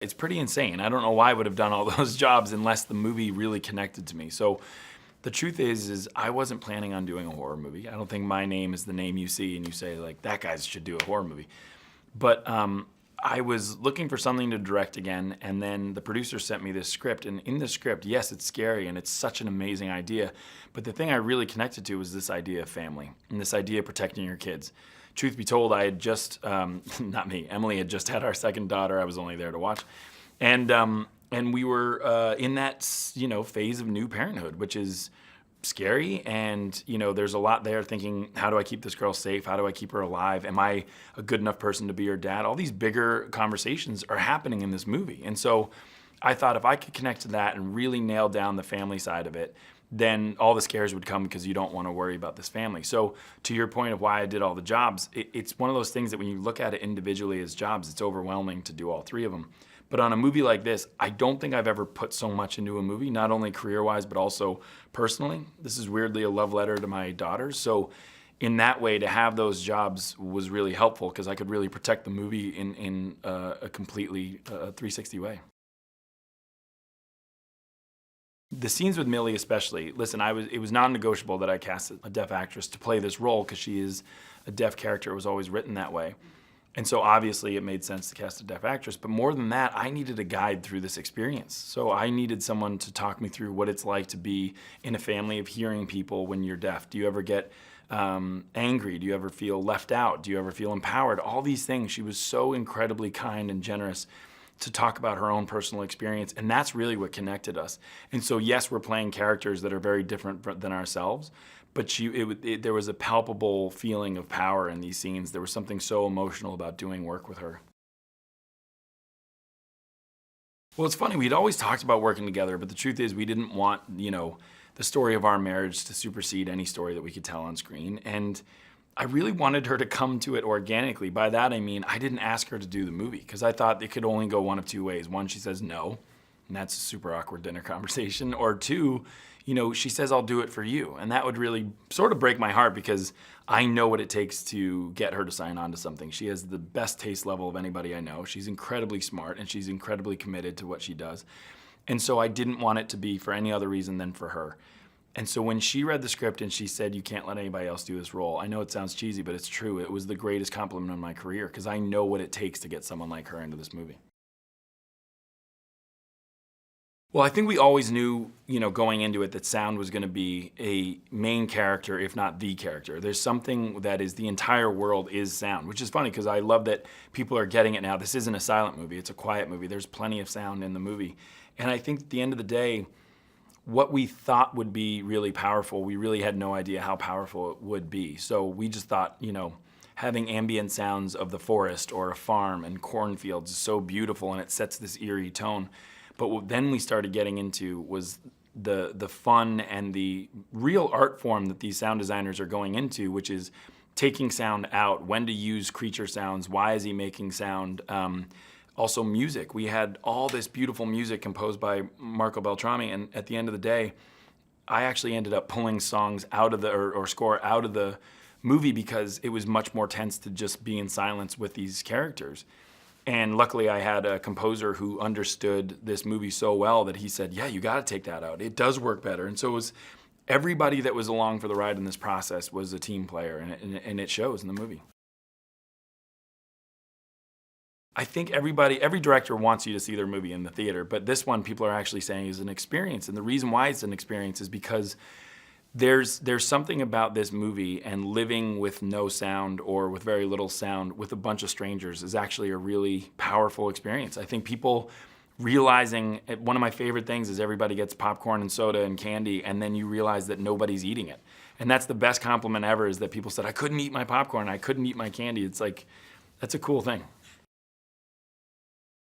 It's pretty insane. I don't know why I would have done all those jobs unless the movie really connected to me. So the truth is I wasn't planning on doing a horror movie. I don't think my name is the name you see and you say like, that guy should do a horror movie. But I was looking for something to direct again, and then the producer sent me this script, and in the script, yes, it's scary and it's such an amazing idea, but the thing I really connected to was this idea of family and this idea of protecting your kids. Truth be told, I had just, not me, Emily had just had our second daughter. I was only there to watch. And we were in that, phase of new parenthood, which is scary. And, there's a lot there thinking, how do I keep this girl safe? How do I keep her alive? Am I a good enough person to be her dad? All these bigger conversations are happening in this movie. And so I thought if I could connect to that and really nail down the family side of it, then all the scares would come because you don't want to worry about this family. So to your point of why I did all the jobs, it's one of those things that when you look at it individually as jobs, it's overwhelming to do all three of them. But on a movie like this, I don't think I've ever put so much into a movie, not only career-wise, but also personally. This is weirdly a love letter to my daughters. So in that way, to have those jobs was really helpful because I could really protect the movie in a completely 360 way. The scenes with Millie especially, listen, it was non-negotiable that I cast a deaf actress to play this role because she is a deaf character. It was always written that way. And so obviously it made sense to cast a deaf actress, but more than that, I needed a guide through this experience. So I needed someone to talk me through what it's like to be in a family of hearing people when you're deaf. Do you ever get angry? Do you ever feel left out? Do you ever feel empowered? All these things. She was so incredibly kind and generous to talk about her own personal experience, and that's really what connected us. And so yes, we're playing characters that are very different than ourselves, but there was a palpable feeling of power in these scenes. There was something so emotional about doing work with her. Well, it's funny, we'd always talked about working together, but the truth is we didn't want, the story of our marriage to supersede any story that we could tell on screen. And I really wanted her to come to it organically. By that I mean, I didn't ask her to do the movie because I thought it could only go one of two ways. One, she says no, and that's a super awkward dinner conversation. Or two, she says, I'll do it for you. And that would really sort of break my heart because I know what it takes to get her to sign on to something. She has the best taste level of anybody I know. She's incredibly smart and she's incredibly committed to what she does. And so I didn't want it to be for any other reason than for her. And so when she read the script and she said, you can't let anybody else do this role, I know it sounds cheesy, but it's true. It was the greatest compliment in my career because I know what it takes to get someone like her into this movie. Well, I think we always knew, going into it that sound was going to be a main character, if not the character. There's something that is the entire world is sound, which is funny because I love that people are getting it now. This isn't a silent movie. It's a quiet movie. There's plenty of sound in the movie. And I think at the end of the day, what we thought would be really powerful, we really had no idea how powerful it would be. So we just thought, having ambient sounds of the forest or a farm and cornfields is so beautiful and it sets this eerie tone. But what then we started getting into was the fun and the real art form that these sound designers are going into, which is taking sound out, when to use creature sounds, why is he making sound, also music. We had all this beautiful music composed by Marco Beltrami, and at the end of the day, I actually ended up pulling songs out of or score out of the movie because it was much more tense to just be in silence with these characters. And luckily I had a composer who understood this movie so well that he said, yeah, you gotta take that out. It does work better. And so it was everybody that was along for the ride in this process was a team player, and it shows in the movie. I think every director wants you to see their movie in the theater, but this one people are actually saying is an experience. And the reason why it's an experience is because there's something about this movie and living with no sound or with very little sound with a bunch of strangers is actually a really powerful experience. I think people realizing, one of my favorite things is everybody gets popcorn and soda and candy and then you realize that nobody's eating it. And that's the best compliment ever, is that people said, I couldn't eat my popcorn, I couldn't eat my candy. It's like, that's a cool thing.